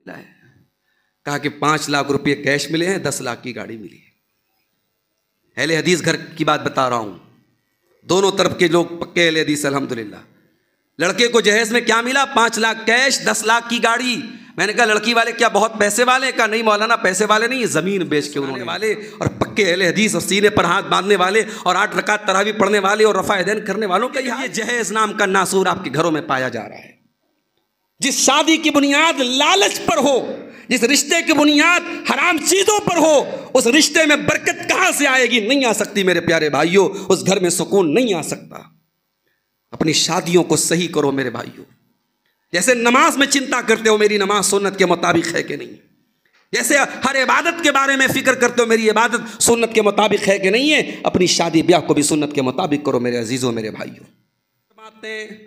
मिला है। कहा कि 5 लाख रुपये कैश मिले हैं, 10 लाख की गाड़ी मिली है। अहले हदीस घर की बात बता रहा हूं, दोनों तरफ के लोग पक्के अहले हदीस अल्हम्दुलिल्लाह। लड़के को जहेज में क्या मिला? 5 लाख कैश, 10 लाख की गाड़ी। मैंने कहा लड़की वाले क्या बहुत पैसे वाले? कहा नहीं मौलाना, पैसे वाले नहीं, जमीन बेच के उन्होंने वाले और पक्के अहले हदीस और सीने पर हाथ बांधने वाले और 8 रकात तरावी पढ़ने वाले और रफा यदैन करने वालों का ये जहेज नाम का नासूर आपके घरों में पाया जा रहा है। जिस शादी की बुनियाद लालच पर हो, जिस रिश्ते की बुनियाद हराम चीजों पर हो, उस रिश्ते में बरकत कहां से आएगी? नहीं आ सकती मेरे प्यारे भाइयों, उस घर में सुकून नहीं आ सकता। अपनी शादियों को सही करो मेरे भाइयों। जैसे नमाज में चिंता करते हो मेरी नमाज सुन्नत के मुताबिक है कि नहीं, जैसे हर इबादत के बारे में फिक्र करते हो मेरी इबादत सुन्नत के मुताबिक है कि नहीं है, अपनी शादी ब्याह को भी सुन्नत के मुताबिक करो मेरे अजीजों मेरे भाइयों।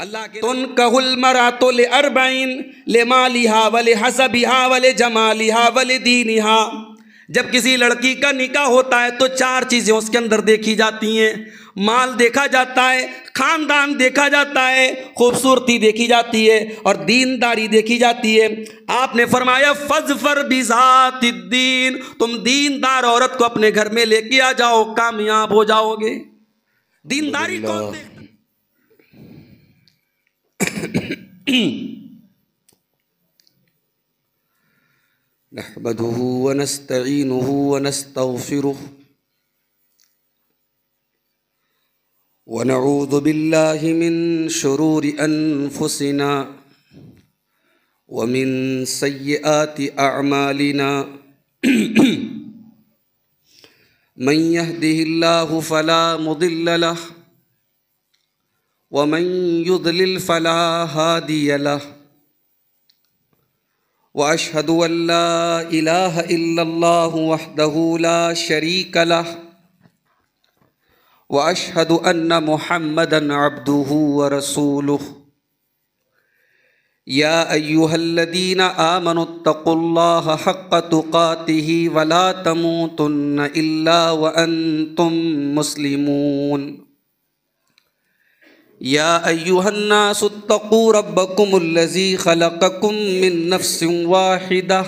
अल्लाह के तुन कहल मरातो ले अरबाइन ले मालिहा वले हसबिहा वले जमालिहा वले दीनिहा। जब किसी लड़की का निकाह होता है तो 4 चीजें उसके अंदर देखी जाती हैं। माल देखा जाता है, खानदान देखा जाता है, खूबसूरती देखी जाती है और दीनदारी देखी जाती है। आपने फरमाया फज़फर बिज़ातिद्दीन, तुम दीनदार औरत को अपने घर में लेके आ जाओ, कामयाब हो जाओगे। दीनदारी कौन देखता? नहमदुहु व नस्तईनुहु व नस्तगफिरुहु व नऊज़ु बिल्लाहि मिन शुरूरि अनफुसिना व मिन सय्यिआति अअमालिना। मन यहदिहिल्लाहु फला मुदिल्ल लहु व मन युद्लिल फला हादिय लहु व अशहदु अल्ला इलाहा इल्लल्लाहु वहदहु ला शरीक लहु व अशहदु अन्न मुहम्मदन अब्दुहु व रसूलुहु। या अय्युहल्लज़ीना आमनुत्तक़ुल्लाहा हक़्क़ तुक़ातिही व ला तमूतुन्न इल्ला व अंतुम मुस्लिमून। या अय्युहन्नासुत्तक़ू रब्बकुमुल्लज़ी ख़लक़कुम मिन नफ़्सिन वाहिदह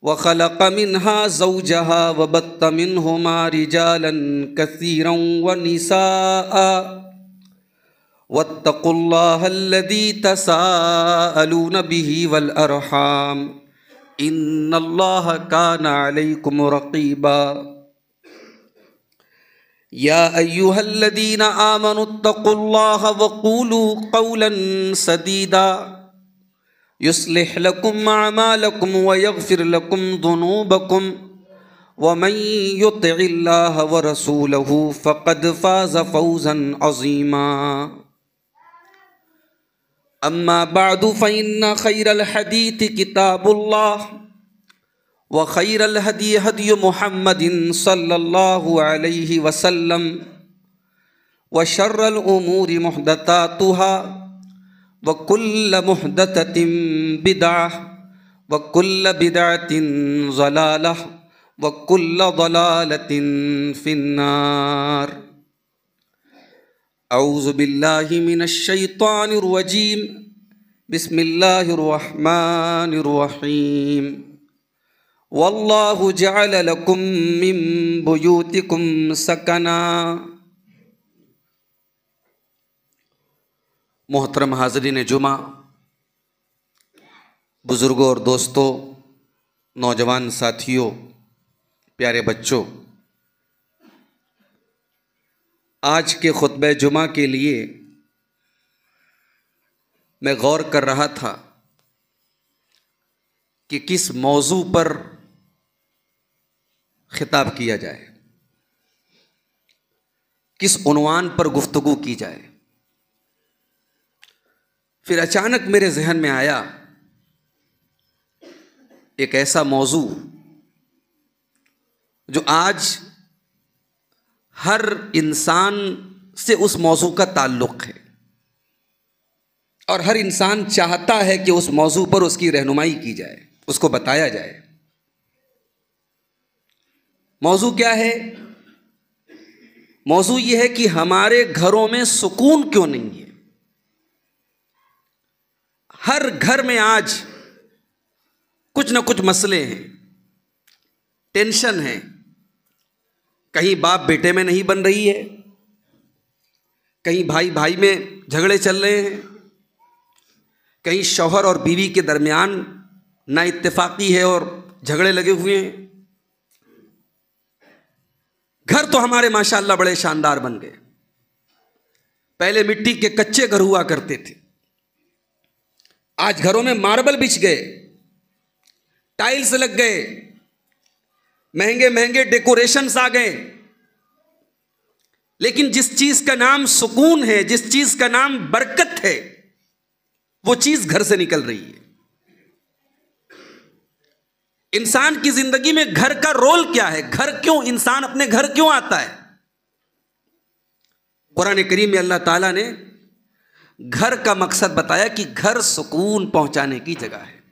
व ख़लक़ मिन्हा ज़ौजहा व बत्त मिन्हुमा रिजालन कसीरन व निसाअ वत्तक़ुल्लाहल्लज़ी तसाअलून बिही वल अरहाम इन्नल्लाहा काना अलैकुम रक़ीबा। या अय्युहल्लज़ीना आमनुत्तक़ुल्लाहा वक़ूलू क़ौलन सदीदा युस्लिह लकुम अअमालकुम व यग़फ़िर लकुम ज़ुनूबकुम व मन युतिइल्लाह व रसूलहु फ़क़द फ़ाज़ फ़ौज़न अज़ीमा। अम्मा बअदु फ़इन्न खैरल हदीथि किताबुल्लाह व खैरल हदी हदी मुहम्मदिन सल्लल्लाहु अलैहि वसल्लम व शर्रल उमूरि मुहदसातुहा व कुल्ल मुहदसतिन बिदअह व कुल्ल बिदअतिन ज़लालह व कुल्ल ज़लालतिन फिन्नार। औज़ु बिल्लाहि मिनश शैतानिर रजीम। बिस्मिल्लाहिर रहमानिर रहीम। वल्लाहु जअल लकुम मिन बुयूतिकुम सकना। मोहतरम हाज़रीन जुमा, बुज़ुर्गों और दोस्तों, नौजवान साथियों, प्यारे बच्चों, आज के खुतबे जुमा के लिए मैं गौर कर रहा था कि किस मौजू पर खिताब किया जाए, किस उन्वान पर गुफ्तगू की जाए। फिर अचानक मेरे जहन में आया एक ऐसा मौजू जो आज हर इंसान से उस मौजू का ताल्लुक़ है और हर इंसान चाहता है कि उस मौजू पर उसकी रहनुमाई की जाए, उसको बताया जाए। मौजू क्या है? मौजू ये है कि हमारे घरों में सुकून क्यों नहीं है। हर घर में आज कुछ ना कुछ मसले हैं, टेंशन है। कहीं बाप बेटे में नहीं बन रही है, कहीं भाई भाई में झगड़े चल रहे हैं, कहीं शौहर और बीवी के दरमियान ना इत्तेफाकी है और झगड़े लगे हुए हैं। घर तो हमारे माशाअल्लाह बड़े शानदार बन गए। पहले मिट्टी के कच्चे घर हुआ करते थे, आज घरों में मार्बल बिछ गए, टाइल्स लग गए, महंगे महंगे डेकोरेशंस आ गए। लेकिन जिस चीज का नाम सुकून है, जिस चीज का नाम बरकत है, वो चीज घर से निकल रही है। इंसान की जिंदगी में घर का रोल क्या है? घर क्यों, इंसान अपने घर क्यों आता है? कुरान करीम में अल्लाह ताला ने घर का मकसद बताया कि घर सुकून पहुंचाने की जगह है।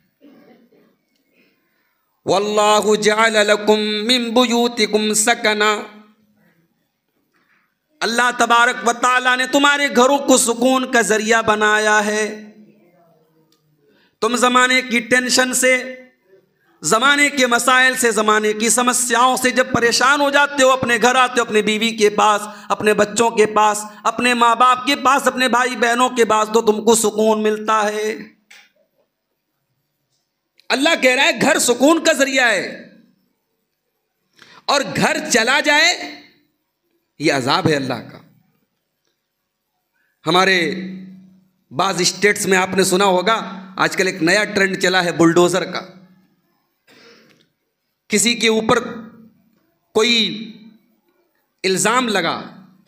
वल्लाहु जअल लकुम मिन बुयूतिकुम सकना, अल्लाह तबारक व तआला ने तुम्हारे घरों को सुकून का जरिया बनाया है। तुम जमाने की टेंशन से, जमाने के मसाइल से, जमाने की समस्याओं से जब परेशान हो जाते हो, अपने घर आते हो, अपने बीवी के पास, अपने बच्चों के पास, अपने माँ बाप के पास, अपने भाई बहनों के पास, तो तुमको सुकून मिलता है। अल्लाह कह रहा है घर सुकून का जरिया है, और घर चला जाए ये अजाब है अल्लाह का। हमारे बाज स्टेट्स में आपने सुना होगा, आजकल एक नया ट्रेंड चला है बुलडोजर का। किसी के ऊपर कोई इल्जाम लगा,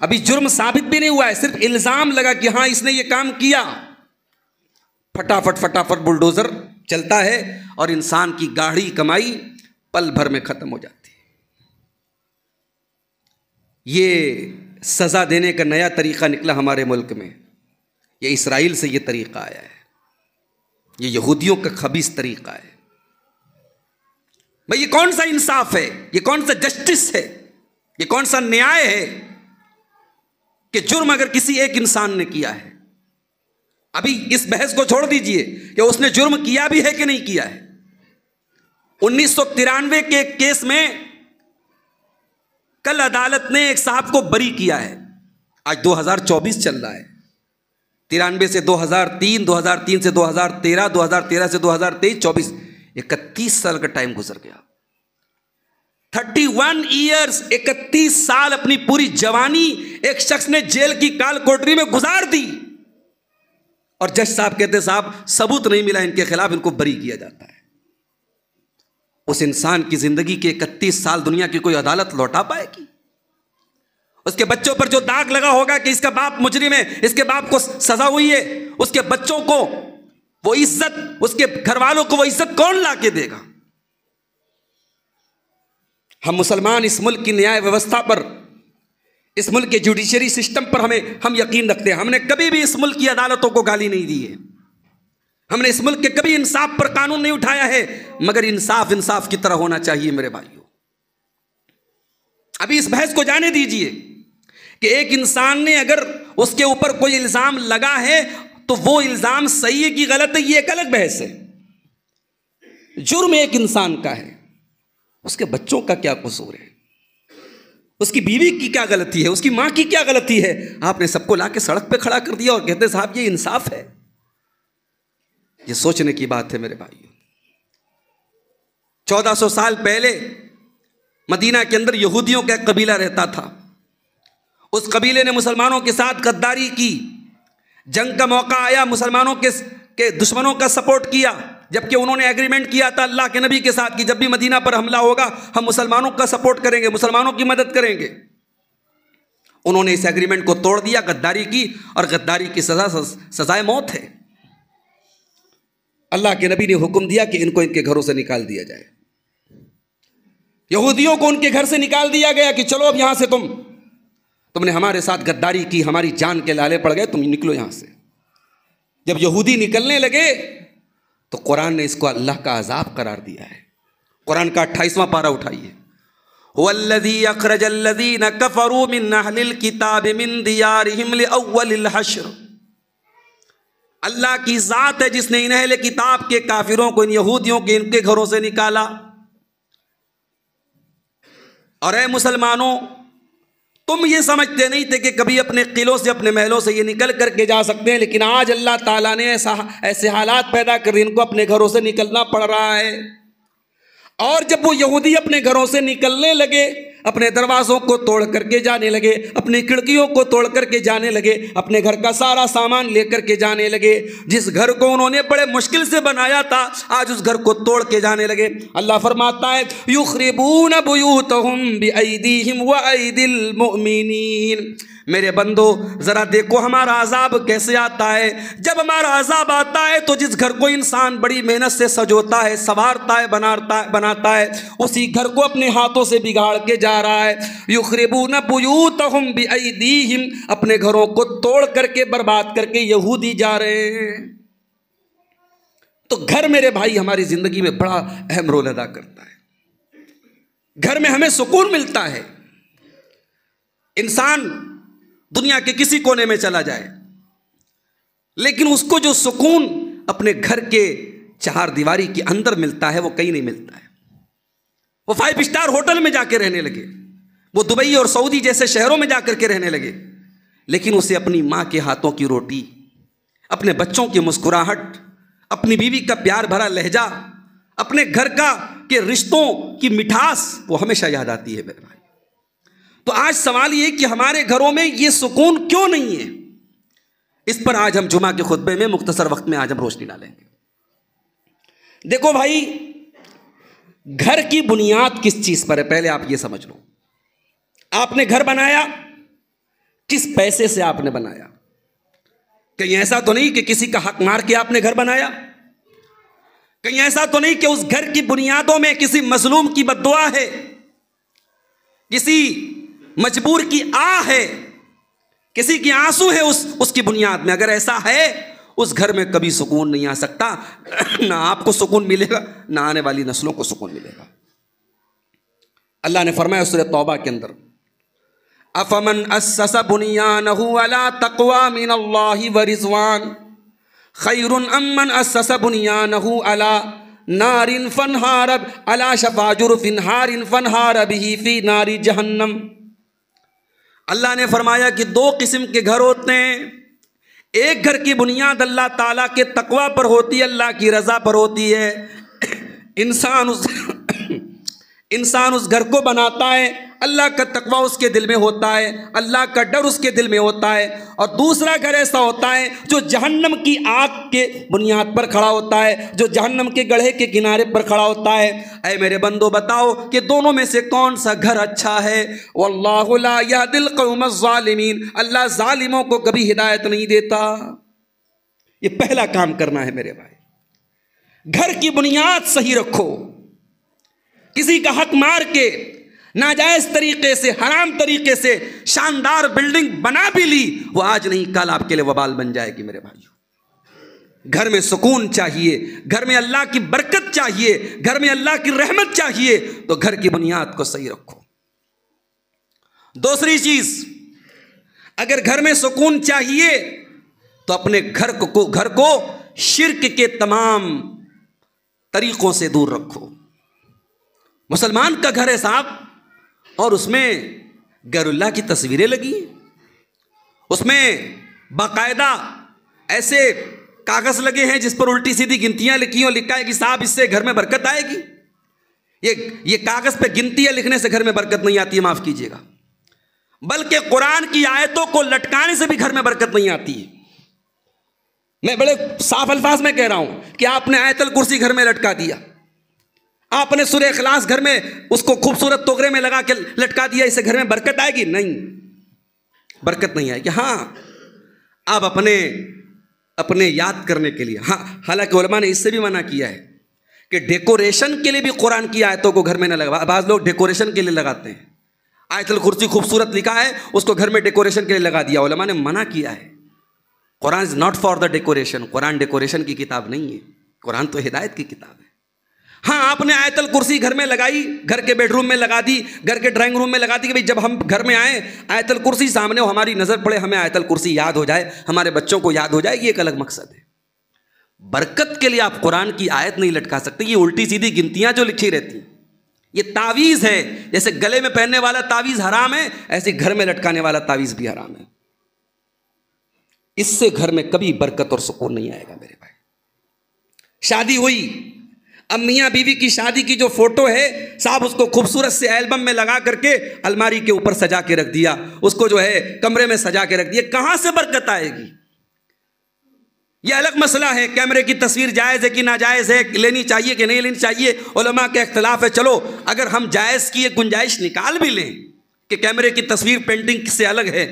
अभी जुर्म साबित भी नहीं हुआ है, सिर्फ इल्जाम लगा कि हाँ इसने ये काम किया, फटाफट फटाफट बुलडोजर चलता है और इंसान की गाढ़ी कमाई पल भर में खत्म हो जाती है। ये सजा देने का नया तरीका निकला हमारे मुल्क में। ये इसराइल से ये तरीका आया है, ये यहूदियों का खबीस तरीका है। भाई ये कौन सा इंसाफ है, ये कौन सा जस्टिस है, ये कौन सा न्याय है कि जुर्म अगर किसी एक इंसान ने किया है, अभी इस बहस को छोड़ दीजिए कि उसने जुर्म किया भी है कि नहीं किया है। 1993 के एक केस में कल अदालत ने एक साहब को बरी किया है। आज 2024 चल रहा है, 93 से 2003, 2003 से 2013, 2013 से 2023, 24, 31 साल का टाइम गुजर गया। 31 ईयर्स, 31 साल अपनी पूरी जवानी एक शख्स ने जेल की काल कोठरी में गुजार दी, और जज साहब कहते साहब सबूत नहीं मिला इनके खिलाफ, इनको बरी किया जाता है। उस इंसान की जिंदगी के 31 साल दुनिया की कोई अदालत लौटा पाएगी? उसके बच्चों पर जो दाग लगा होगा कि इसका बाप मुजरिम है, इसके बाप को सजा हुई है, उसके बच्चों को वो इज्जत, उसके घर वालों को वो इज्जत कौन ला के देगा? हम मुसलमान इस मुल्क की न्याय व्यवस्था पर, इस मुल्क के जुडिशरी सिस्टम पर हम यकीन रखते हैं। हमने कभी भी इस मुल्क की अदालतों को गाली नहीं दी है, हमने इस मुल्क के कभी इंसाफ पर कानून नहीं उठाया है, मगर इंसाफ इंसाफ की तरह होना चाहिए मेरे भाइयों। अभी इस बहस को जाने दीजिए कि एक इंसान ने अगर उसके ऊपर कोई इल्जाम लगा है तो वो इल्जाम सही है कि गलत है, ये एक अलग बहस है। जुर्म एक इंसान का है, उसके बच्चों का क्या कसूर है, उसकी बीवी की क्या गलती है, उसकी मां की क्या गलती है? आपने सबको लाके सड़क पे खड़ा कर दिया और कहते साहब ये इंसाफ है। ये सोचने की बात है मेरे भाइयों। 1400 साल पहले मदीना के अंदर यहूदियों का एक कबीला रहता था। उस कबीले ने मुसलमानों के साथ गद्दारी की, जंग का मौका आया मुसलमानों के दुश्मनों का सपोर्ट किया, जबकि उन्होंने एग्रीमेंट किया था अल्लाह के नबी के साथ कि जब भी मदीना पर हमला होगा हम मुसलमानों का सपोर्ट करेंगे, मुसलमानों की मदद करेंगे। उन्होंने इस एग्रीमेंट को तोड़ दिया, गद्दारी की, और गद्दारी की सजाए मौत है। अल्लाह के नबी ने हुक्म दिया कि इनको इनके घरों से निकाल दिया जाए। यहूदियों को उनके घर से निकाल दिया गया कि चलो अब यहां से तुमने हमारे साथ गद्दारी की, हमारी जान के लाले पड़ गए, तुम निकलो यहां से। जब यहूदी निकलने लगे तो कुरान ने इसको अल्लाह का अजाब करार दिया है। कुरान का 28वां पारा उठाइए। हुवल्लज़ी अखरजल्लज़ीना कफ़रू मिन अहलिल किताब मिन दियारिहिम लिअव्वलिल हश्र। अल्लाह की ज़ात है जिसने इन अहले किताब के काफिरों को, इन यहूदियों के, इनके घरों से निकाला। और ऐ मुसलमानों, तुम ये समझते नहीं थे कि कभी अपने किलों से, अपने महलों से ये निकल करके जा सकते हैं, लेकिन आज अल्लाह ताला ने ऐसे हालात पैदा कर दिए, इनको अपने घरों से निकलना पड़ रहा है। और जब वो यहूदी अपने घरों से निकलने लगे, अपने दरवाज़ों को तोड़ करके जाने लगे, अपनी खिड़कियों को तोड़ करके जाने लगे, अपने घर का सारा सामान लेकर के जाने लगे, जिस घर को उन्होंने बड़े मुश्किल से बनाया था, आज उस घर को तोड़ के जाने लगे। अल्लाह फरमाता है युखरिबून बुयूतहुम बिअयदीहिम व अयदिल मुमिनीन। मेरे बंदो, ज़रा देखो हमारा अजाब कैसे आता है। जब हमारा अजाब आता है तो जिस घर को इंसान बड़ी मेहनत से सजोता है, संवारता है, बनाता है, उसी घर को अपने हाथों से बिगाड़ के जा रहा है। युखरिबून बुयूतहुम बिअयदीहिम, अपने घरों को तोड़ करके, बर्बाद करके यहूदी जा रहे हैं। तो घर मेरे भाई हमारी जिंदगी में बड़ा अहम रोल अदा करता है। घर में हमें सुकून मिलता है। इंसान दुनिया के किसी कोने में चला जाए, लेकिन उसको जो सुकून अपने घर के चार दीवारी के अंदर मिलता है वो कहीं नहीं मिलता है। वो 5 स्टार होटल में जाके रहने लगे, वो दुबई और सऊदी जैसे शहरों में जाकर के रहने लगे, लेकिन उसे अपनी माँ के हाथों की रोटी, अपने बच्चों की मुस्कुराहट, अपनी बीवी का प्यार भरा लहजा, अपने घर का के रिश्तों की मिठास वो हमेशा याद आती है मेरे भाई। तो आज सवाल ये कि हमारे घरों में ये सुकून क्यों नहीं है, इस पर आज हम जुमा के खुतबे में मुख्तसर वक्त में आज हम रोशनी डालेंगे। देखो भाई, घर की बुनियाद किस चीज पर है, पहले आप ये समझ लो। आपने घर बनाया, किस पैसे से आपने बनाया? कहीं ऐसा तो नहीं कि किसी का हक मार के आपने घर बनाया? कहीं ऐसा तो नहीं कि उस घर की बुनियादों में किसी मजलूम की बद्दुआ है, किसी मजबूर की आह है, किसी की आंसू है उसकी बुनियाद में? अगर ऐसा है, उस घर में कभी सुकून नहीं आ सकता। ना आपको सुकून मिलेगा, ना आने वाली नस्लों को सुकून मिलेगा। अल्लाह ने फरमाया सूरह तौबा के अंदर, अफमन अस्सस बुनियानहु अला तक़वा मिनल्लाहि व रिज़वान खैरुन अम्मन अस्सस बुनियानहु अला नारिन फनहार अला शफ़ा जुरफिन हारिन फनहार बिही फी नारी जहन्नम। अल्लाह ने फरमाया कि 2 किस्म के घर होते हैं। एक घर की बुनियाद अल्लाह ताला के तकवा पर होती है, अल्लाह की रज़ा पर होती है। इंसान उस घर को बनाता है, अल्लाह का तकवा उसके दिल में होता है, अल्लाह का डर उसके दिल में होता है। और दूसरा घर ऐसा होता है जो जहन्नम की आग के बुनियाद पर खड़ा होता है, जो जहन्नम के गड्ढे के किनारे पर खड़ा होता है। ऐ मेरे बंदो, बताओ कि दोनों में से कौन सा घर अच्छा है? वल्लाहु ला यहदिल कौमज़ ज़ालिमीन, अल्लाह जालिमों को कभी हिदायत नहीं देता। ये पहला काम करना है मेरे भाई। घर की बुनियाद सही रखो। किसी का हक मार के, नाजायज तरीके से, हराम तरीके से शानदार बिल्डिंग बना भी ली, वो आज नहीं कल आपके लिए वबाल बन जाएगी मेरे भाइयों। घर में सुकून चाहिए, घर में अल्लाह की बरकत चाहिए, घर में अल्लाह की रहमत चाहिए, तो घर की बुनियाद को सही रखो। दूसरी चीज, अगर घर में सुकून चाहिए तो अपने घर को शिर्क के तमाम तरीकों से दूर रखो। मुसलमान का घर है साहब, और उसमें गैरुल्लाह की तस्वीरें लगी, उसमें बाकायदा ऐसे कागज लगे हैं जिस पर उल्टी सीधी गिनतियां लिखी हैं और लिखा है कि साहब इससे घर में बरकत आएगी। ये कागज पे गिनतियां लिखने से घर में बरकत नहीं आती है, माफ कीजिएगा, बल्कि कुरान की आयतों को लटकाने से भी घर में बरकत नहीं आती है। मैं बड़े साफ अल्फाज में कह रहा हूं कि आपने आयतल कुर्सी घर में लटका दिया, आपने सूरह इखलास घर में उसको खूबसूरत तोगरे में लगा के लटका दिया, इससे घर में बरकत आएगी? नहीं, बरकत नहीं आएगी। हाँ, आप अपने याद करने के लिए, हाँ, हालांकि उलमा ने इससे भी मना किया है कि डेकोरेशन के लिए भी कुरान की आयतों को घर में न लगा। बाज़ लोग डेकोरेशन के लिए लगाते हैं, आयतुल कुर्सी खूबसूरत लिखा है, उसको घर में डेकोरेशन के लिए लगा दिया। उलमा ने मना किया है, Quran is not for the decoration. Quran decoration की किताब नहीं है, कुरान तो हिदायत की किताब है। हाँ, आपने आयतल कुर्सी घर में लगाई, घर के बेडरूम में लगा दी, घर के ड्राइंग रूम में लगा दी कि भाई जब हम घर में आए आयतल कुर्सी सामने हो, हमारी नज़र पड़े, हमें आयतल कुर्सी याद हो जाए, हमारे बच्चों को याद हो जाए, ये एक अलग मकसद है। बरकत के लिए आप कुरान की आयत नहीं लटका सकते। ये उल्टी सीधी गिनतियां जो लिखी रहती, ये तावीज़ है। जैसे गले में पहनने वाला तावीज़ हराम है, ऐसे घर में लटकाने वाला तावीज़ भी हराम है। इससे घर में कभी बरकत और सुकून नहीं आएगा मेरे भाई। शादी हुई, अब मियाँ बीवी की शादी की जो फोटो है साहब, उसको खूबसूरत से एल्बम में लगा करके अलमारी के ऊपर सजा के रख दिया, उसको जो है कमरे में सजा के रख दिया। कहां से बरकत आएगी? यह अलग मसला है, कैमरे की तस्वीर जायज़ है कि नाजायज़ है, लेनी चाहिए कि नहीं लेनी चाहिए, उलमा के इख्तिलाफ है। चलो अगर हम जायज़ की एक गुंजाइश निकाल भी लें कि कैमरे की तस्वीर पेंटिंग से अलग है,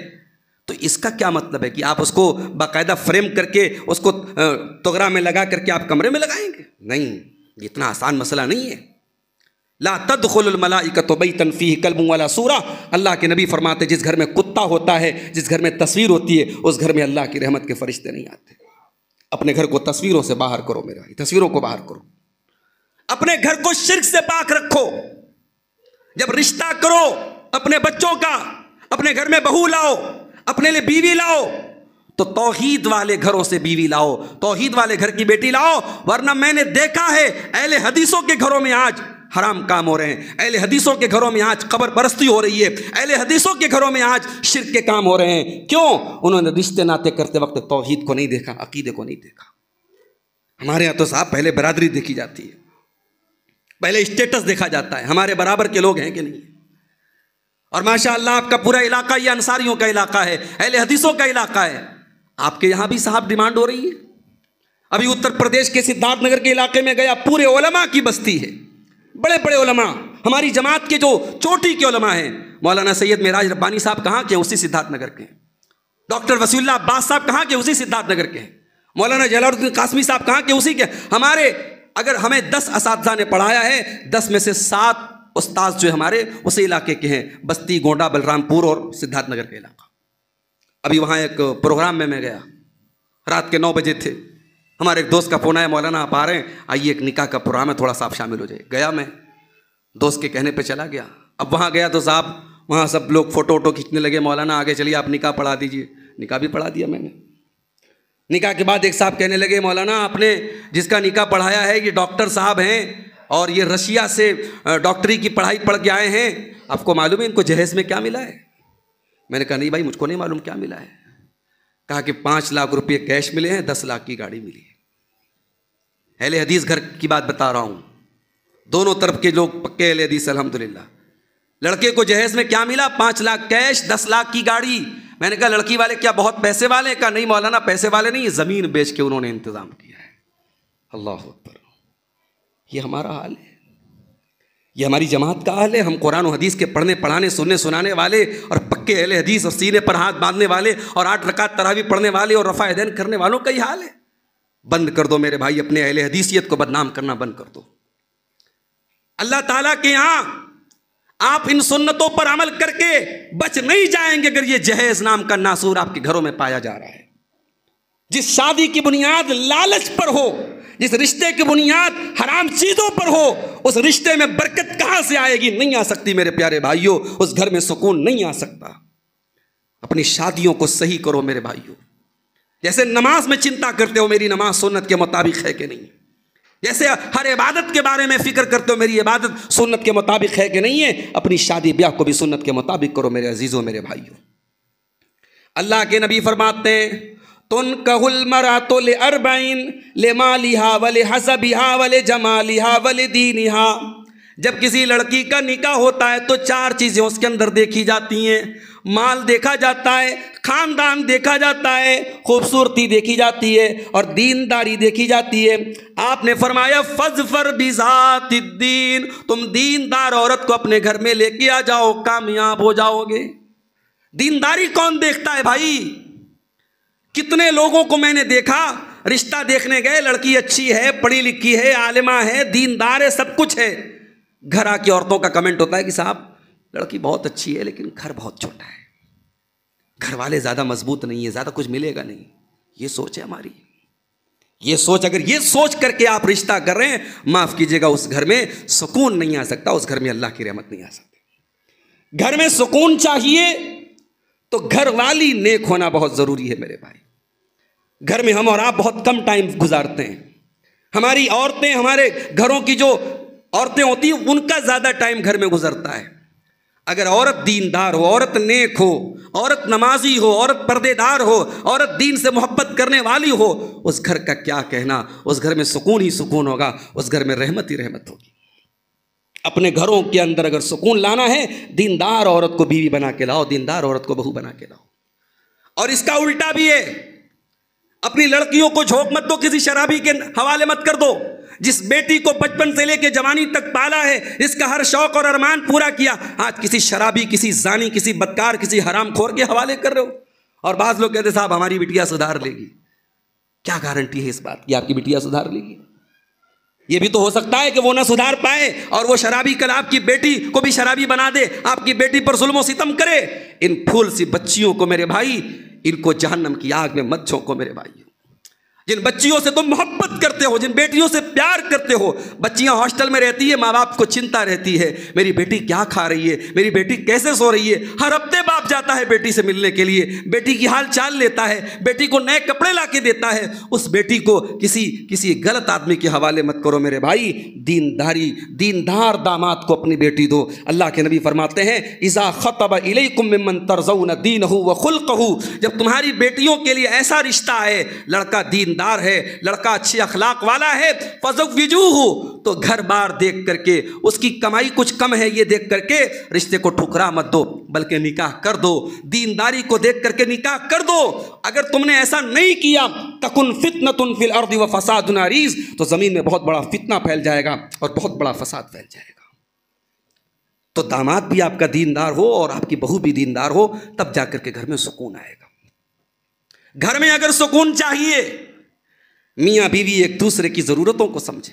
तो इसका क्या मतलब है कि आप उसको बाकायदा फ्रेम करके उसको तोगरा में लगा करके आप कमरे में लगाएंगे? नहीं, इतना आसान मसला नहीं है। ला तदखुलुल मलाइकतु बैतन फीहि कल्बुन वला सूरा। अल्लाह के नबी फरमाते जिस घर में कुत्ता होता है, जिस घर में तस्वीर होती है, उस घर में अल्लाह की रहमत के फरिश्ते नहीं आते। अपने घर को तस्वीरों से बाहर करो मेरे भाई, तस्वीरों को बाहर करो। अपने घर को शिर्क से पाक रखो। जब रिश्ता करो अपने बच्चों का, अपने घर में बहू लाओ, अपने लिए बीवी लाओ, तो तौहीद वाले घरों से बीवी लाओ, तौहीद वाले घर की बेटी लाओ। वरना मैंने देखा है अहले हदीसों के घरों में आज हराम काम हो रहे हैं, अहले हदीसों के घरों में आज कब्र परस्ती हो रही है, अहले हदीसों के घरों में आज शिर्क के काम हो रहे हैं। क्यों? उन्होंने रिश्ते नाते करते वक्त तौहीद को नहीं देखा, अकीदे को नहीं देखा। हमारे यहाँ तो साहब पहले बरादरी देखी जाती है, पहले स्टेटस देखा जाता है, हमारे बराबर के लोग हैं कि नहीं। और माशाअल्लाह आपका पूरा इलाका ये अंसारियों का इलाका है, अहले हदीसों का इलाका है। आपके यहाँ भी साहब डिमांड हो रही है। अभी उत्तर प्रदेश के सिद्धार्थनगर के इलाके में गया, पूरे उलमा की बस्ती है, बड़े बड़े उलमा, हमारी जमात के जो चोटी के उलमा हैं। मौलाना सैयद मेराज रब्बानी साहब कहाँ के? उसी सिद्धार्थनगर के। डॉक्टर वसीउल्लाह अब्बास साहब कहाँ के? उसी सिद्धार्थनगर के। मौलाना जलालुद्दीन कासमी साहब कहाँ के? उसी के। हमारे अगर हमें 10 असातिज़ा ने पढ़ाया है, 10 में से 7 उस्ताद जो हमारे उसी इलाके के हैं, बस्ती, गोंडा, बलरामपुर और सिद्धार्थनगर के इलाका। अभी वहाँ एक प्रोग्राम में मैं गया, रात के 9 बजे थे। हमारे एक दोस्त का फ़ोन आया, मौलाना आप आ रहे हैं, आइए एक निकाह का प्रोग्राम है, थोड़ा सा आप शामिल हो जाइए। गया, मैं दोस्त के कहने पे चला गया। अब वहाँ गया तो साहब वहाँ सब लोग फ़ोटो वोटो खींचने लगे, मौलाना आगे चलिए आप निकाह पढ़ा दीजिए। निकाह भी पढ़ा दिया मैंने। निकाह के बाद एक साहब कहने लगे, मौलाना आपने जिसका निकाह पढ़ाया है ये डॉक्टर साहब हैं और ये रशिया से डॉक्टरी की पढ़ाई पढ़ के आए हैं, आपको मालूम है इनको जहेज़ में क्या मिला है? मैंने कहा नहीं भाई, मुझको नहीं मालूम क्या मिला है। कहा कि 5 लाख रुपये कैश मिले हैं, 10 लाख की गाड़ी मिली है। अहले हदीस घर की बात बता रहा हूँ, दोनों तरफ के लोग पक्के अहले हदीस अल्हम्दुलिल्लाह। लड़के को जहेज़ में क्या मिला? 5 लाख कैश, 10 लाख की गाड़ी। मैंने कहा लड़की वाले क्या बहुत पैसे वाले? कहा नहीं मौलाना पैसे वाले नहीं, ज़मीन बेच के उन्होंने इंतज़ाम किया है। अल्लाह अकबर। ये हमारा हाल है, ये हमारी जमात का हाल है। हम कुरान और हदीस के पढ़ने पढ़ाने सुनने सुनाने वाले और पक्के अहले हदीस और सीने पर हाथ बांधने वाले और 8 रकात तरावी पढ़ने वाले और रफ़ा यदैन करने वालों का ही हाल है। बंद कर दो मेरे भाई, अपने अहले हदीसियत को बदनाम करना बंद कर दो। अल्लाह ताला के यहाँ आप इन सुन्नतों पर अमल करके बच नहीं जाएंगे अगर ये जहेज नाम का नासूर आपके घरों में पाया जा रहा है। जिस शादी की बुनियाद लालच पर हो, जिस रिश्ते की बुनियाद हराम चीजों पर हो, उस रिश्ते में बरकत कहां से आएगी? नहीं आ सकती मेरे प्यारे भाइयों, उस घर में सुकून नहीं आ सकता। अपनी शादियों को सही करो मेरे भाइयों। जैसे नमाज में चिंता करते हो मेरी नमाज सुन्नत के मुताबिक है कि नहीं, जैसे हर इबादत के बारे में फिक्र करते हो मेरी इबादत सुन्नत के मुताबिक है कि नहीं है, अपनी शादी ब्याह को भी सुन्नत के मुताबिक करो मेरे अजीजों मेरे भाइयों। अल्लाह के नबी फरमाते हैं तुन कहल मरातो ले अरबाइन ले मालिहा वले हसबिहा वले जमालिहा वले दीनिहा। जब किसी लड़की का निकाह होता है तो 4 चीज़ें उसके अंदर देखी जाती हैं। माल देखा जाता है, खानदान देखा जाता है, खूबसूरती देखी जाती है और दीनदारी देखी जाती है। आपने फरमाया फज़फर बिज़ातिद्दीन, तुम दीनदार औरत को अपने घर में लेके आ जाओ, कामयाब हो जाओगे। दीनदारी कौन देखता है भाई? कितने लोगों को मैंने देखा, रिश्ता देखने गए, लड़की अच्छी है, पढ़ी लिखी है, आलिमा है, दीनदार है, सब कुछ है। घर आके औरतों का कमेंट होता है कि साहब लड़की बहुत अच्छी है लेकिन घर बहुत छोटा है, घर वाले ज़्यादा मजबूत नहीं है, ज़्यादा कुछ मिलेगा नहीं। ये सोच है हमारी। ये सोच, अगर ये सोच करके आप रिश्ता कर रहे हैं, माफ़ कीजिएगा, उस घर में सुकून नहीं आ सकता, उस घर में अल्लाह की रहमत नहीं आ सकती। घर में सुकून चाहिए तो घर वाली नेक होना बहुत ज़रूरी है मेरे भाई। घर में हम और आप बहुत कम टाइम गुजारते हैं। हमारी औरतें, हमारे घरों की जो औरतें होती हैं उनका ज़्यादा टाइम घर में गुजरता है। अगर औरत दीनदार हो, औरत नेक हो, औरत नमाजी हो, औरत पर्देदार हो, औरत दीन से मोहब्बत करने वाली हो, उस घर का क्या कहना, उस घर में सुकून ही सुकून होगा, उस घर में रहमत ही रहमत होगी। अपने घरों के अंदर अगर सुकून लाना है, दीनदार औरत को बीवी बना के लाओ, दीनदार औरत को बहू बना के लाओ। और इसका उल्टा भी है, अपनी लड़कियों को झोंक मत दो, किसी शराबी के हवाले मत कर दो। जिस बेटी को बचपन से लेकर जवानी तक पाला है, इसका हर शौक और अरमान पूरा किया, आज किसी शराबी, किसी जानी, किसी बदकार, किसी हरामखोर के हवाले कर रहे हो। और बाज़ लोग कहते साहब हमारी बिटिया सुधार लेगी। क्या गारंटी है इस बात की आपकी बिटिया सुधार लेगी? ये भी तो हो सकता है कि वो ना सुधार पाए और वो शराबी कल आपकी बेटी को भी शराबी बना दे, आपकी बेटी पर जुल्म सितम करे। इन फूल सी बच्चियों को मेरे भाई, इनको जहन्नम की आग में मत झोंको मेरे भाई। जिन बच्चियों से तुम मोहब्बत करते हो, जिन बेटियों से प्यार करते हो, बच्चियां हॉस्टल में रहती है, माँ बाप को चिंता रहती है, मेरी बेटी क्या खा रही है, मेरी बेटी कैसे सो रही है। हर हफ्ते बाप जाता है बेटी से मिलने के लिए, बेटी की हाल चाल लेता है, बेटी को नए कपड़े ला के देता है। उस बेटी को किसी गलत आदमी के हवाले मत करो मेरे भाई। दीनदार दामाद को अपनी बेटी दो। अल्लाह के नबी फरमाते हैं, इज़ा खतब इलैकुम मिम्मन तर्ज़ौन दीनहु व खुल्क़हु, जब तुम्हारी बेटियों के लिए ऐसा रिश्ता है, लड़का दीनदार है, लड़का अच्छे अखलाक वाला है, फज़व्विजूहु, तो घर बार देख करके, उसकी कमाई कुछ कम है ये देख करके रिश्ते को ठुकरा मत दो, बल्कि निकाह कर दो। दीनदारी को देख करके निकाह कर दो। अगर तुमने ऐसा नहीं किया, तकुन फितनतुन फिल अर्दि व फसादुन अरीज़, तो जमीन में बहुत बड़ा फितना फैल जाएगा और बहुत बड़ा फसाद फैल जाएगा। तो दामाद भी आपका दीनदार हो और आपकी बहू भी दीनदार हो, तब जाकर के घर में सुकून आएगा। घर में अगर सुकून चाहिए, मियाँ बीवी एक दूसरे की ज़रूरतों को समझे।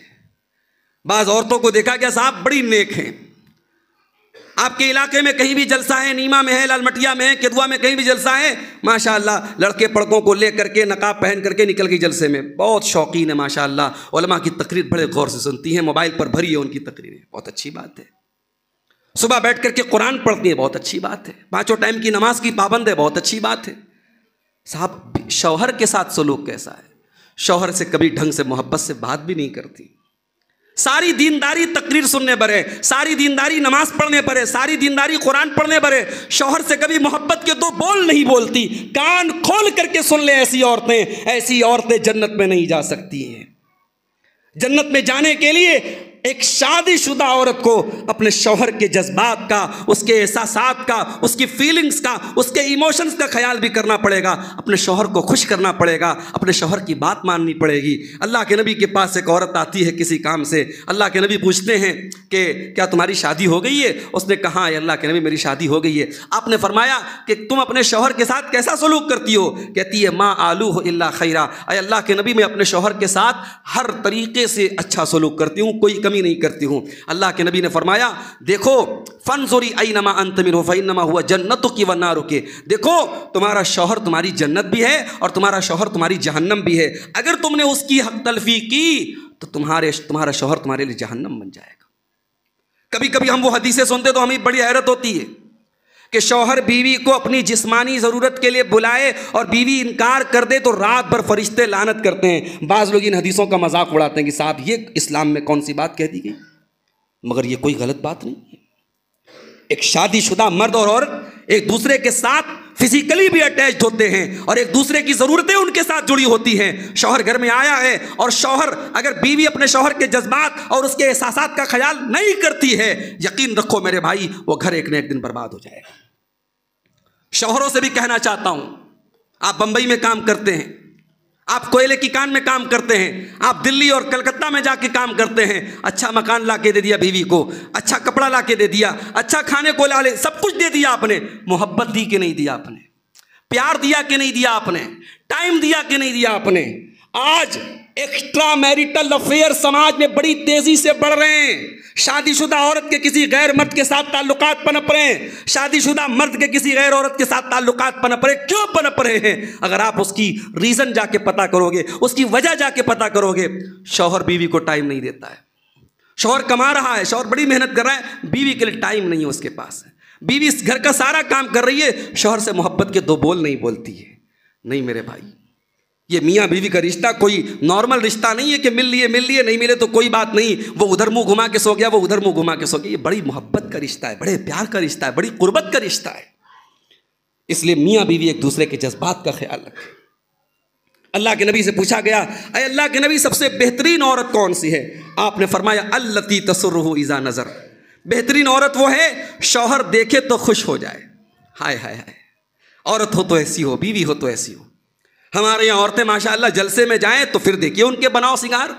बाज़ औरतों को देखा गया साहब बड़ी नेक हैं, आपके इलाके में कहीं भी जलसा है, नीमा में है, लालमटिया में है, केदुआ में कहीं भी जलसा है, माशाअल्लाह लड़के पड़कों को ले करके नकाब पहन करके निकल गई जलसे में। बहुत शौकीन है माशाअल्लाह, उलमा की तकरीर बड़े गौर से सुनती हैं, मोबाइल पर भरी है उनकी तकरीरें, बहुत अच्छी बात है। सुबह बैठ करके कुरान पढ़ती है, बहुत अच्छी बात है। 5 टाइम की नमाज की पाबंद है, बहुत अच्छी बात है। साहब शौहर के साथ सलूक कैसा है? शौहर से कभी ढंग से मोहब्बत से बात भी नहीं करती। सारी दीनदारी तकरीर सुनने पर है, सारी दीनदारी नमाज पढ़ने पर है, सारी दीनदारी कुरान पढ़ने पर है, शौहर से कभी मोहब्बत के 2 बोल नहीं बोलती। कान खोल करके सुन ले, ऐसी औरतें जन्नत में नहीं जा सकती हैं। जन्नत में जाने के लिए एक शादीशुदा औरत को अपने शौहर के जज्बात का, उसके एहसासात का, उसकी फीलिंग्स का, उसके इमोशंस का ख्याल भी करना पड़ेगा। अपने शौहर को खुश करना पड़ेगा, अपने शौहर की बात माननी पड़ेगी। अल्लाह के नबी के पास एक औरत आती है किसी काम से, अल्लाह के नबी पूछते हैं कि क्या तुम्हारी शादी हो गई है? उसने कहा है अल्लाह के नबी मेरी शादी हो गई है। आपने फरमाया कि तुम अपने शौहर के साथ कैसा सलूक करती हो? कहती है माँ आलू हो इल्ला खैरा, अल्लाह के नबी मैं अपने शौहर के साथ हर तरीके से अच्छा सलूक करती हूँ, कोई कमी नहीं करती हूँ। अल्लाह के नबी ने फरमाया देखो फनजुरी ऐनमा अंत मिनहु फइन्नमा हुवा जन्नतुकी व नारुकी, देखो तुम्हारा शौहर तुम्हारी जन्नत भी है और तुम्हारा शौहर तुम्हारी जहन्नम भी है। अगर तुमने उसकी हक तलफी की तो तुम्हारा शौहर तुम्हारे लिए जहन्नम बन जाएगा। कभी कभी हम वो हदीसें सुनते तो हमें बड़ी हैरत होती है कि शौहर बीवी को अपनी जिस्मानी ज़रूरत के लिए बुलाए और बीवी इनकार कर दे तो रात भर फरिश्ते लानत करते हैं। बाज़ लोग इन हदीसों का मजाक उड़ाते हैं कि साहब ये इस्लाम में कौन सी बात कह दी गई, मगर ये कोई गलत बात नहीं है। एक शादीशुदा मर्द और औरत एक दूसरे के साथ फिजिकली भी अटैच्ड होते हैं और एक दूसरे की ज़रूरतें उनके साथ जुड़ी होती हैं। शौहर घर में आया है और शौहर अगर बीवी अपने शौहर के जज्बात और उसके एहसासात का ख्याल नहीं करती है, यकीन रखो मेरे भाई वो घर एक न एक दिन बर्बाद हो जाएगा। शौहरों से भी कहना चाहता हूं, आप बंबई में काम करते हैं, आप कोयले की कान में काम करते हैं, आप दिल्ली और कलकत्ता में जाके काम करते हैं, अच्छा मकान ला के दे दिया बीवी को, अच्छा कपड़ा ला के दे दिया, अच्छा खाने को ला ले, सब कुछ दे दिया आपने, मोहब्बत दी कि नहीं दिया आपने, प्यार दिया कि नहीं दिया आपने, टाइम दिया कि नहीं दिया आपने। आज एक्स्ट्रा मैरिटल अफेयर समाज में बड़ी तेजी से बढ़ रहे हैं। शादीशुदा औरत के किसी गैर मर्द के साथ ताल्लुकात पनप रहे हैं, शादीशुदा मर्द के किसी गैर औरत के साथ ताल्लुकात पनप रहे। क्यों पनप रहे हैं? अगर आप उसकी रीज़न जाके पता करोगे, उसकी वजह जाके पता करोगे, शौहर बीवी को टाइम नहीं देता है। शौहर कमा रहा है, शौहर बड़ी मेहनत कर रहा है, बीवी के लिए टाइम नहीं है उसके पास। बीवी इस घर का सारा काम कर रही है, शौहर से मोहब्बत के 2 बोल नहीं बोलती है। नहीं मेरे भाई, ये मियाँ बीवी का रिश्ता कोई नॉर्मल रिश्ता नहीं है कि मिल लिए नहीं मिले तो कोई बात नहीं, वो उधर मुंह घुमा के सो गया, वो उधर मुंह घुमा के सो गया। ये बड़ी मोहब्बत का रिश्ता है, बड़े प्यार का रिश्ता है, बड़ी कुर्बत का रिश्ता है। इसलिए मियाँ बीवी एक दूसरे के जज्बात का ख्याल रखें। अल्लाह के नबी से पूछा गया, अरे अल्लाह के नबी सबसे बेहतरीन औरत कौन सी है? आपने फरमाया अल्लती तसुर्रुहु इज़ा नज़र। बेहतरीन औरत वो है शौहर देखे तो खुश हो जाए। हाय हाय हाय, औरत हो तो ऐसी हो, बीवी हो तो ऐसी हो। हमारे यहाँ औरतें माशाअल्लाह जलसे में जाएं तो फिर देखिए उनके बनाव सिंगार,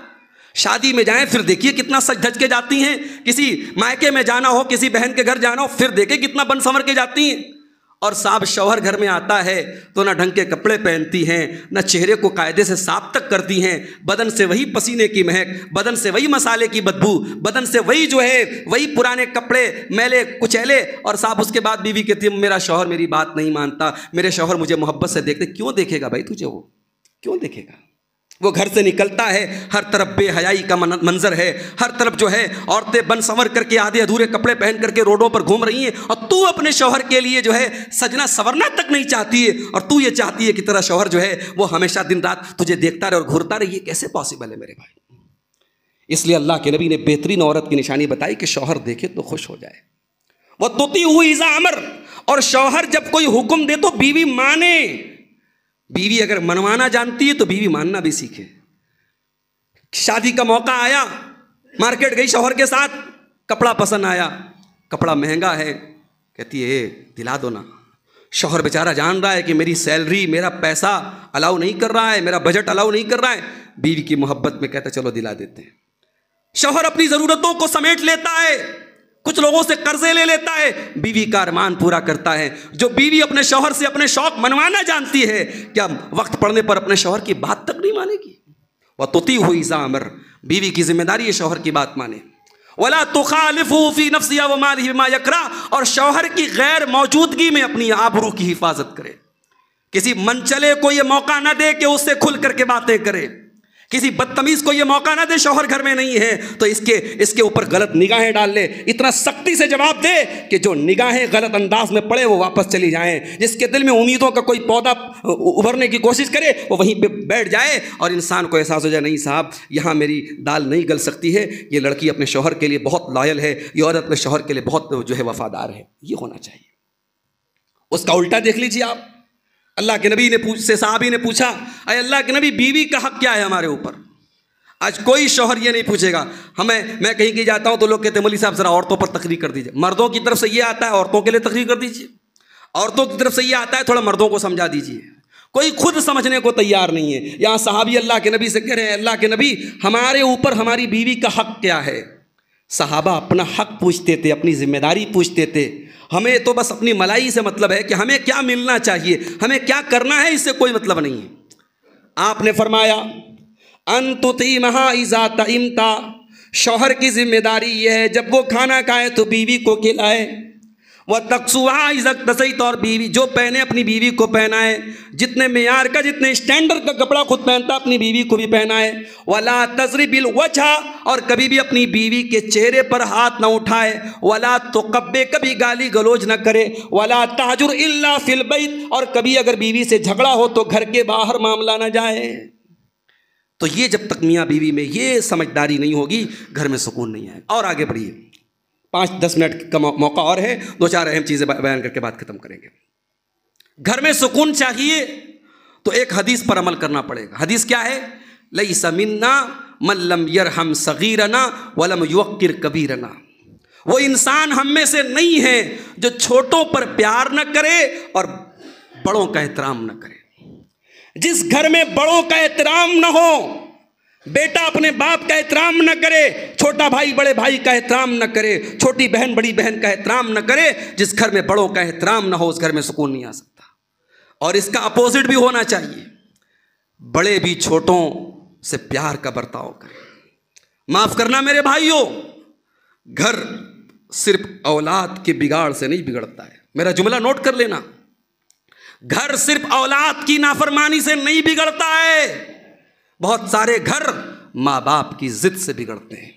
शादी में जाएं फिर देखिए कितना सज धज के जाती हैं, किसी मायके में जाना हो, किसी बहन के घर जाना हो, फिर देखिए कितना बन संवर के जाती हैं। और साहब शौहर घर में आता है तो ना ढंग के कपड़े पहनती हैं, ना चेहरे को कायदे से साफ तक करती हैं, बदन से वही पसीने की महक, बदन से वही मसाले की बदबू, बदन से वही जो है वही पुराने कपड़े मैले कुचैले। और साहब उसके बाद बीवी कहती है मेरा शौहर मेरी बात नहीं मानता, मेरे शौहर मुझे मोहब्बत से देखते। क्यों देखेगा भाई तुझे, वो क्यों देखेगा? वो घर से निकलता है, हर तरफ बेहयाई का मंजर है, हर तरफ जो है औरतें बन संवर करके आधे अधूरे कपड़े पहन करके रोडों पर घूम रही हैं, और तू अपने शौहर के लिए जो है सजना सवरना तक नहीं चाहती है, और तू ये चाहती है कि तेरा शौहर जो है वो हमेशा दिन रात तुझे देखता रहे और घूरता रहे। ये कैसे पॉसिबल है मेरे भाई? इसलिए अल्लाह के नबी ने बेहतरीन औरत की निशानी बताई कि शौहर देखे तो खुश हो जाए। वह तोती हुई इज़ा अमर, और शौहर जब कोई हुक्म दे तो बीवी माने। बीवी अगर मनवाना जानती है तो बीवी मानना भी सीखे। शादी का मौका आया, मार्केट गई शौहर के साथ, कपड़ा पसंद आया, कपड़ा महंगा है, कहती है दिला दो ना। शौहर बेचारा जान रहा है कि मेरी सैलरी, मेरा पैसा अलाउ नहीं कर रहा है, मेरा बजट अलाउ नहीं कर रहा है, बीवी की मोहब्बत में कहता चलो दिला देते हैं। शौहर अपनी ज़रूरतों को समेट लेता है, कुछ लोगों से कर्जे ले लेता है, बीवी का अरमान पूरा करता है। जो बीवी अपने शौहर से अपने शौक मनवाना जानती है, क्या वक्त पड़ने पर अपने शौहर की बात तक नहीं मानेगी? वह तुती हुई इज़ा अमर, बीवी की जिम्मेदारी है शौहर की बात माने। वला तुखालिफू फी नफ्सिहा व मालिही बिमा यकरा, और शौहर की गैर मौजूदगी में अपनी आबरू की हिफाजत करे। किसी मनचले को यह मौका ना दे कि उससे खुल करके बातें करे, किसी बदतमीज को यह मौका ना दे शौहर घर में नहीं है तो इसके ऊपर गलत निगाहें डाल ले। इतना सख्ती से जवाब दे कि जो निगाहें गलत अंदाज में पड़े वो वापस चली जाएं। जिसके दिल में उम्मीदों का कोई पौधा उभरने की कोशिश करे वो वहीं पे बैठ जाए और इंसान को एहसास हो जाए नहीं साहब यहाँ मेरी दाल नहीं गल सकती है, ये लड़की अपने शौहर के लिए बहुत लॉयल है, ये औरत अपने शौहर के लिए बहुत जो है वफादार है। ये होना चाहिए। उसका उल्टा देख लीजिए आप। अल्लाह के नबी से सहाबी ने पूछा, अरे अल्लाह के नबी बीवी का हक क्या है हमारे ऊपर? आज कोई शौहर ये नहीं पूछेगा। मैं कहीं की जाता हूँ तो लोग कहते हैं मौलवी साहब ज़रा औरतों पर तकरीर कर दीजिए। मर्दों की तरफ से ये आता है औरतों के लिए तकरीर कर दीजिए, औरतों की तरफ से ये आता है थोड़ा मर्दों को समझा दीजिए। कोई खुद समझने को तैयार नहीं है। यहाँ सहाबी अल्लाह के नबी से कह रहे हैं अल्लाह के नबी हमारे ऊपर हमारी बीवी का हक क्या है? सहाबा अपना हक पूछते थे, अपनी जिम्मेदारी पूछते थे। हमें तो बस अपनी मलाई से मतलब है कि हमें क्या मिलना चाहिए, हमें क्या करना है, इससे कोई मतलब नहीं है। आपने फरमाया अन्तुतीमहा इज़ा तइमता, शौहर की जिम्मेदारी यह है जब वो खाना खाए तो बीवी को खिलाए। वह तकसुहा इज़ा तसैत, और बीवी जो पहने अपनी बीवी को पहनाए, जितने मेयार का जितने स्टैंडर्ड का कपड़ा खुद पहनता अपनी बीवी को भी पहनाए। वला तज़रिबिल वजहा, और कभी भी अपनी बीवी के चेहरे पर हाथ न उठाए। वला तुकब्बे, कभी गाली गलोज न करे। वला ताजुर इल्ला फिल बैत, और कभी अगर बीवी से झगड़ा हो तो घर के बाहर मामला न जाए। तो ये जब तक मियाँ बीवी में ये समझदारी नहीं होगी घर में सुकून नहीं आएगा। और आगे बढ़िए, 5-10 मिनट का मौका और है, 2-4 अहम चीज़ें बयान करके बात खत्म करेंगे। घर में सुकून चाहिए तो एक हदीस पर अमल करना पड़ेगा। हदीस क्या है? लैसा मिन्ना मन लम यरहम सगीरना वलम युक्किर कबीरना। वो इंसान हम में से नहीं है जो छोटों पर प्यार न करे और बड़ों का एहतराम न करे। जिस घर में बड़ों का एहतराम न हो, बेटा अपने बाप का एहतराम न करे, छोटा भाई बड़े भाई का एहतराम न करे, छोटी बहन बड़ी बहन का एहतराम न करे, जिस घर में बड़ों का एहतराम न हो उस घर में सुकून नहीं आ सकता। और इसका अपोजिट भी होना चाहिए, बड़े भी छोटों से प्यार का बर्ताव करें। माफ करना मेरे भाइयों, घर सिर्फ औलाद के बिगाड़ से नहीं बिगड़ता है। मेरा जुमला नोट कर लेना, घर सिर्फ औलाद की नाफरमानी से नहीं बिगड़ता है। बहुत सारे घर माँ बाप की जिद से बिगड़ते हैं,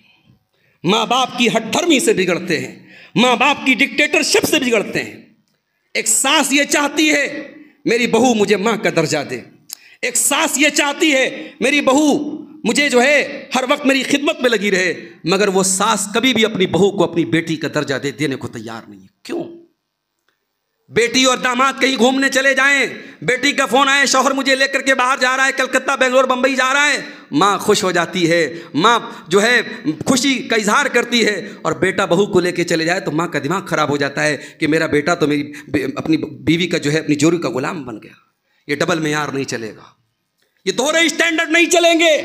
माँ बाप की हठधर्मी से बिगड़ते हैं, माँ बाप की डिक्टेटरशिप से बिगड़ते हैं। एक सास ये चाहती है मेरी बहू मुझे माँ का दर्जा दे, एक सास ये चाहती है मेरी बहू मुझे जो है हर वक्त मेरी खिदमत में लगी रहे, मगर वो सास कभी भी अपनी बहू को अपनी बेटी का दर्जा देने को तैयार नहीं है। क्यों? बेटी और दामाद कहीं घूमने चले जाएं, बेटी का फोन आए शौहर मुझे लेकर के बाहर जा रहा है, कलकत्ता बेंगलोर बंबई जा रहा है, माँ खुश हो जाती है, माँ जो है खुशी का इजहार करती है। और बेटा बहू को लेकर चले जाए तो माँ का दिमाग खराब हो जाता है कि मेरा बेटा तो मेरी अपनी बीवी का जो है अपनी जोड़ी का गुलाम बन गया। ये डबल मेयार नहीं चलेगा, ये दोहरे स्टैंडर्ड नहीं चलेंगे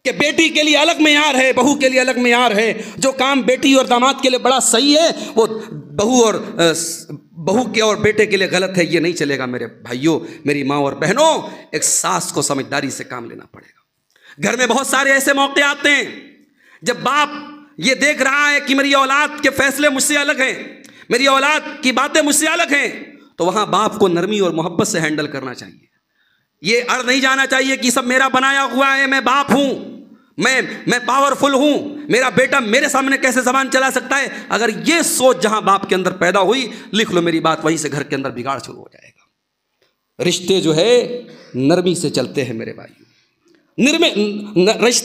कि बेटी के लिए अलग मेयार है, बहू के लिए अलग मेयार है। जो काम बेटी और दामाद के लिए बड़ा सही है वो बहू के और बेटे के लिए गलत है, ये नहीं चलेगा मेरे भाइयों, मेरी माँ और बहनों। एक सास को समझदारी से काम लेना पड़ेगा। घर में बहुत सारे ऐसे मौके आते हैं जब बाप ये देख रहा है कि मेरी औलाद के फैसले मुझसे अलग हैं, मेरी औलाद की बातें मुझसे अलग हैं, तो वहां बाप को नरमी और मोहब्बत से हैंडल करना चाहिए। ये अड़ नहीं जाना चाहिए कि सब मेरा बनाया हुआ है, मैं बाप हूं, मैं पावरफुल हूं, मेरा बेटा मेरे सामने कैसे ज़बान चला सकता है। अगर ये सोच जहां बाप के अंदर पैदा हुई, लिख लो मेरी बात, वहीं से घर के अंदर बिगाड़ शुरू हो जाएगा। रिश्ते जो है नरमी से चलते हैं मेरे भाई,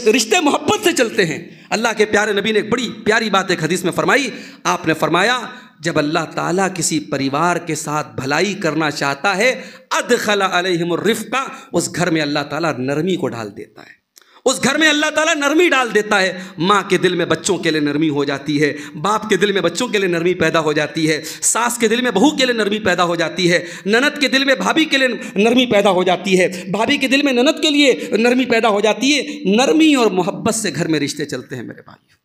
रिश्ते मोहब्बत से चलते हैं। अल्लाह के प्यारे नबी ने एक बड़ी प्यारी बात एक हदीस में फरमाई। आपने फरमाया जब अल्लाह ताला किसी परिवार के साथ भलाई करना चाहता है, अदखला अलैहिमुर रिफ्का, उस घर में अल्लाह ताला नरमी को डाल देता है, उस घर में अल्लाह ताला नरमी डाल देता है। माँ के दिल में बच्चों के लिए नरमी हो जाती है, बाप के दिल में बच्चों के लिए नरमी पैदा हो जाती है, सास के दिल में बहू के लिए नरमी पैदा हो जाती है, ननद के दिल में भाभी के लिए नरमी पैदा हो जाती है, भाभी के दिल में ननद के लिए नरमी पैदा हो जाती है। नरमी और मोहब्बत से घर में रिश्ते चलते हैं मेरे भाई।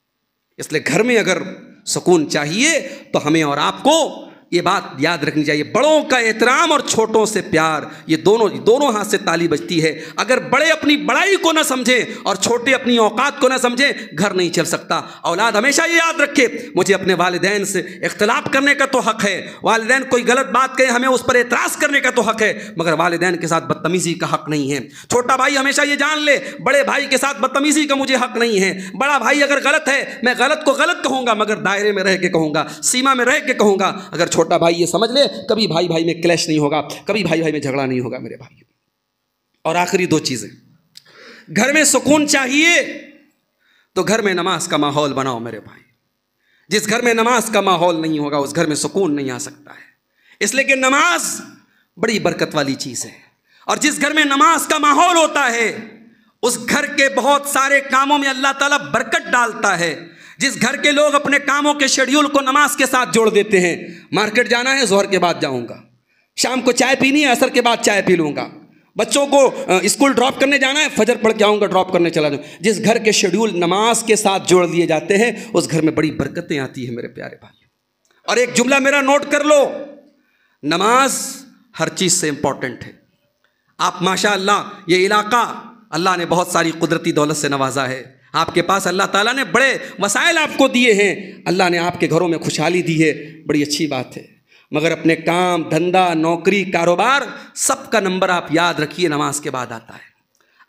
इसलिए घर में अगर सुकून चाहिए तो हमें और आपको ये बात याद रखनी चाहिए, बड़ों का एहतराम और छोटों से प्यार, ये दोनों हाथ से ताली बजती है। अगर बड़े अपनी बड़ाई को ना समझें और छोटे अपनी औकात को ना समझें, घर नहीं चल सकता। औलाद हमेशा ये याद रखे, मुझे अपने वालिदैन से इख्तलाफ करने का तो हक़ है, वालिदैन कोई गलत बात कहे हमें उस पर एतराज़ करने का तो हक़ है, मगर वालिदैन के साथ बदतमीज़ी का हक़ नहीं है। छोटा भाई हमेशा ये जान ले, बड़े भाई के साथ बदतमीज़ी का मुझे हक़ नहीं है। बड़ा भाई अगर गलत है, मैं गलत को गलत कहूँगा, मगर दायरे में रह के कहूँगा, सीमा में रह के कहूँगा। अगर छोटा भाई ये समझ ले, कभी भाई भाई में क्लैश नहीं होगा, कभी भाई भाई में झगड़ा नहीं होगा मेरे भाई। और आखिरी दो चीजें, घर में सुकून चाहिए तो घर में नमाज का माहौल बनाओ मेरे भाई। जिस घर में नमाज का माहौल नहीं होगा उस घर में सुकून नहीं आ सकता है। इसलिए कि नमाज बड़ी बरकत वाली चीज है, और जिस घर में नमाज का माहौल होता है उस घर के बहुत सारे कामों में अल्लाह ताला बरकत डालता है। जिस घर के लोग अपने कामों के शेड्यूल को नमाज के साथ जोड़ देते हैं, मार्केट जाना है जोहर के बाद जाऊंगा, शाम को चाय पीनी है असर के बाद चाय पी लूंगा, बच्चों को स्कूल ड्रॉप करने जाना है फजर पढ़ के आऊँगा ड्रॉप करने चला जाऊँ। जिस घर के शेड्यूल नमाज के साथ जोड़ दिए जाते हैं उस घर में बड़ी बरकतें आती हैं मेरे प्यारे भाई। और एक जुमला मेरा नोट कर लो, नमाज हर चीज़ से इम्पॉर्टेंट है। आप माशाअल्लाह ये इलाका अल्लाह ने बहुत सारी कुदरती दौलत से नवाजा है, आपके पास अल्लाह ताला ने बड़े वसाइल आपको दिए हैं, अल्लाह ने आपके घरों में खुशहाली दी है, बड़ी अच्छी बात है। मगर अपने काम धंधा नौकरी कारोबार सबका नंबर आप याद रखिए नमाज के बाद आता है।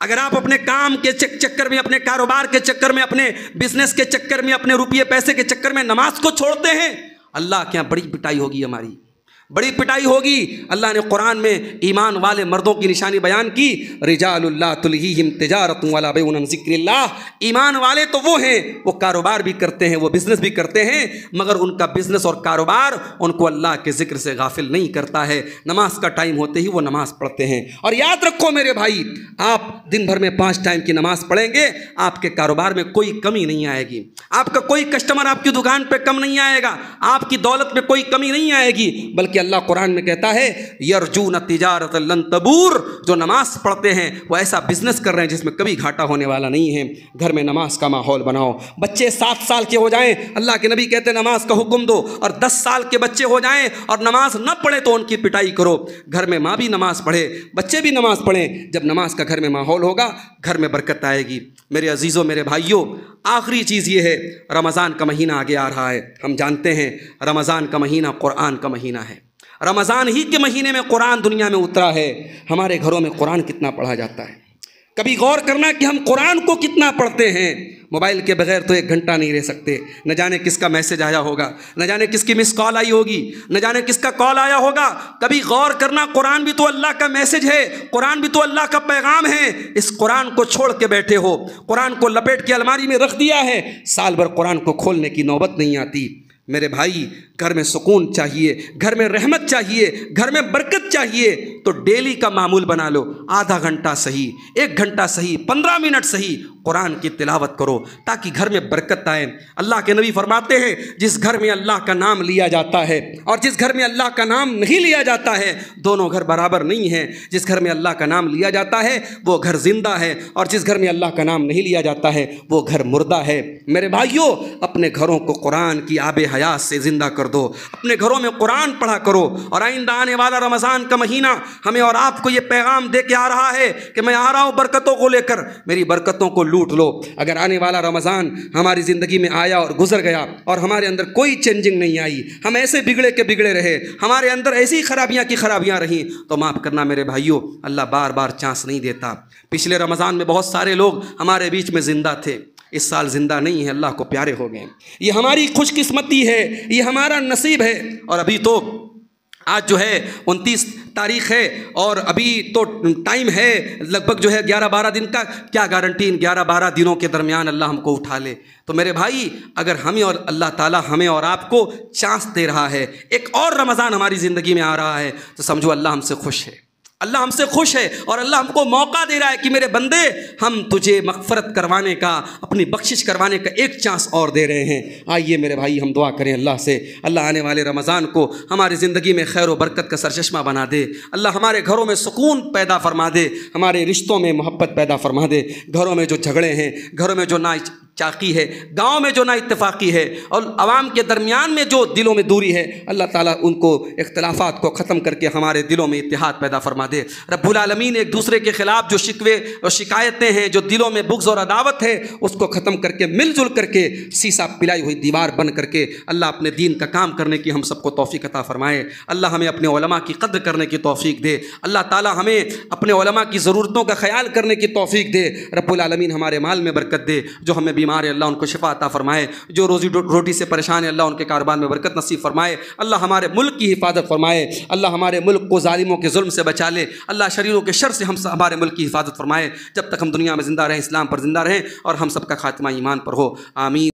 अगर आप अपने काम के चक्कर में, अपने कारोबार के चक्कर में, अपने बिजनेस के चक्कर में, अपने रुपये पैसे के चक्कर में नमाज को छोड़ते हैं, अल्लाह के यहाँ बड़ी पिटाई होगी, हमारी बड़ी पिटाई होगी। अल्लाह ने कुरान में ईमान वाले मर्दों की निशानी बयान की, रिजालुल्लाह तुल्हीहिम तिजारतुन वला बैउन अन ज़िक्रिल्लाह। ईमान वाले तो वो हैं, वो कारोबार भी करते हैं, वो बिज़नेस भी करते हैं, मगर उनका बिज़नेस और कारोबार उनको अल्लाह के ज़िक्र से गाफिल नहीं करता है। नमाज का टाइम होते ही वो नमाज़ पढ़ते हैं। और याद रखो मेरे भाई, आप दिन भर में 5 टाइम की नमाज़ पढ़ेंगे, आपके कारोबार में कोई कमी नहीं आएगी, आपका कोई कस्टमर आपकी दुकान पर कम नहीं आएगा, आपकी दौलत में कोई कमी नहीं आएगी। बल्कि अल्लाह कुरान में कहता है यरजून तिजारत लन तबूर, जो नमाज पढ़ते हैं वो ऐसा बिजनेस कर रहे हैं जिसमें कभी घाटा होने वाला नहीं है। घर में नमाज का माहौल बनाओ। बच्चे 7 साल के हो जाएं, अल्लाह के नबी कहते हैं नमाज का हुक्म दो, और 10 साल के बच्चे हो जाएं और नमाज न पढ़े तो उनकी पिटाई करो। घर में माँ भी नमाज पढ़े, बच्चे भी नमाज पढ़ें। जब नमाज का घर में माहौल होगा घर में बरकत आएगी। मेरे अजीज़ों मेरे भाइयों, आखिरी चीज़ ये है, रमज़ान का महीना आगे आ रहा है। हम जानते हैं रमज़ान का महीना कुरान का महीना है, रमज़ान ही के महीने में कुरान दुनिया में उतरा है। हमारे घरों में कुरान कितना पढ़ा जाता है, कभी गौर करना कि हम कुरान को कितना पढ़ते हैं। मोबाइल के बगैर तो 1 घंटा नहीं रह सकते। न जाने किसका मैसेज आया होगा, न जाने किसकी मिस कॉल आई होगी, न जाने किसका कॉल आया होगा। कभी गौर करना, कुरान भी तो अल्लाह का मैसेज है, कुरान भी तो अल्लाह का पैगाम है। इस कुरान को छोड़ के बैठे हो, कुरान को लपेट के अलमारी में रख दिया है, साल भर कुरान को खोलने की नौबत नहीं आती। मेरे भाई, घर में सुकून चाहिए, घर में रहमत चाहिए, घर में बरकत चाहिए, तो डेली का मामूल बना लो। आधा घंटा सही, 1 घंटा सही, 15 मिनट सही, कुरान की तिलावत करो ताकि घर में बरकत आए। अल्लाह के नबी फरमाते हैं, जिस घर में अल्लाह का नाम लिया जाता है और जिस घर में अल्लाह का नाम नहीं लिया जाता है, दोनों घर बराबर नहीं हैं। जिस घर में अल्लाह का नाम लिया जाता है वो घर जिंदा है, और जिस घर में अल्लाह का नाम नहीं लिया जाता है वो घर मुर्दा है। मेरे भाइयों, अपने घरों को कुरान की आबे हयात से जिंदा कर दो, अपने घरों में कुरान पढ़ा करो। और आइंदा आने वाला रमज़ान का महीना हमें और आपको ये पैगाम दे के आ रहा है कि मैं आ रहा हूँ बरकतों को लेकर, मेरी बरकतों को लूट लो। अगर आने वाला रमज़ान हमारी ज़िंदगी में आया और गुजर गया और हमारे अंदर कोई चेंजिंग नहीं आई, हम ऐसे बिगड़े के बिगड़े रहे, हमारे अंदर ऐसी खराबियाँ की खराबियाँ रहीं, तो माफ़ करना मेरे भाइयों, अल्लाह बार बार चांस नहीं देता। पिछले रमज़ान में बहुत सारे लोग हमारे बीच में ज़िंदा थे, इस साल ज़िंदा नहीं है, अल्लाह को प्यारे हो गए। ये हमारी खुशकिस्मती है, ये हमारा नसीब है। और अभी तो आज जो है 29 तारीख़ है और अभी तो टाइम है लगभग जो है 11-12 दिन का। क्या गारंटी इन 11-12 दिनों के दरमियान अल्लाह हमको उठा ले। तो मेरे भाई, अगर हमें और अल्लाह ताला हमें और आपको चांस दे रहा है, एक और रमज़ान हमारी ज़िंदगी में आ रहा है, तो समझो अल्लाह हमसे खुश है, अल्लाह हमसे खुश है और अल्लाह हमको मौका दे रहा है कि मेरे बंदे, हम तुझे मग़फ़रत करवाने का, अपनी बख्शिश करवाने का एक चांस और दे रहे हैं। आइए मेरे भाई, हम दुआ करें अल्लाह से, अल्लाह आने वाले रमज़ान को हमारी ज़िंदगी में खैर व बरकत का सरचश्मा बना दे। अल्लाह हमारे घरों में सुकून पैदा फरमा दे, हमारे रिश्तों में मोहब्बत पैदा फरमा दे। घरों में जो झगड़े हैं, घरों में जो ना चाकी है, गाँव में जो ना इत्तेफाकी है और अवाम के दरमियान में जो दिलों में दूरी है, अल्लाह ताला उनको इख्तिलाफ़ात को ख़त्म करके हमारे दिलों में इत्तेहाद पैदा फरमा दे। रब्बुल आलमीन एक दूसरे के ख़िलाफ़ जो शिकवे और शिकायतें हैं, जो दिलों में बुग़्ज़ और अदावत है, उसको ख़त्म करके मिलजुल करके सीसा पिलाई हुई दीवार बन करके अल्लाह अपने दीन का काम करने की हम सबको तौफ़ीक़ अता फ़रमाए। अल्लाह हमें अपने उलमा की क़द्र करने की तौफ़ीक़ दे। अल्लाह ताला हमें अपने उलमा की ज़रूरतों का ख्याल करने की तौफ़ीक़ दे। रब्बुल आलमीन हमारे माल में बरकत दे। जो हमें बीमार है अल्लाह उनको शिफा अता फ़रमाए, जो रोज़ी रोटी से परेशान है अल्लाह उनके कारोबार में बरकत नसीब फ़रमाए। अल्लाह हमारे मुल्क की हिफाजत फ़रमाए, अल्लाह हमारे मुल्क को ज़ालिमों के जुल्म से बचा ले, अल्लाह शरीरों के शर से हमारे मुल्क की हिफाजत फ़रमाए। जब तक हम दुनिया में ज़िंदा रहें, इस्लाम पर ज़िंदा रहें और हम सबका खात्मा ईमान पर हो। आमीन।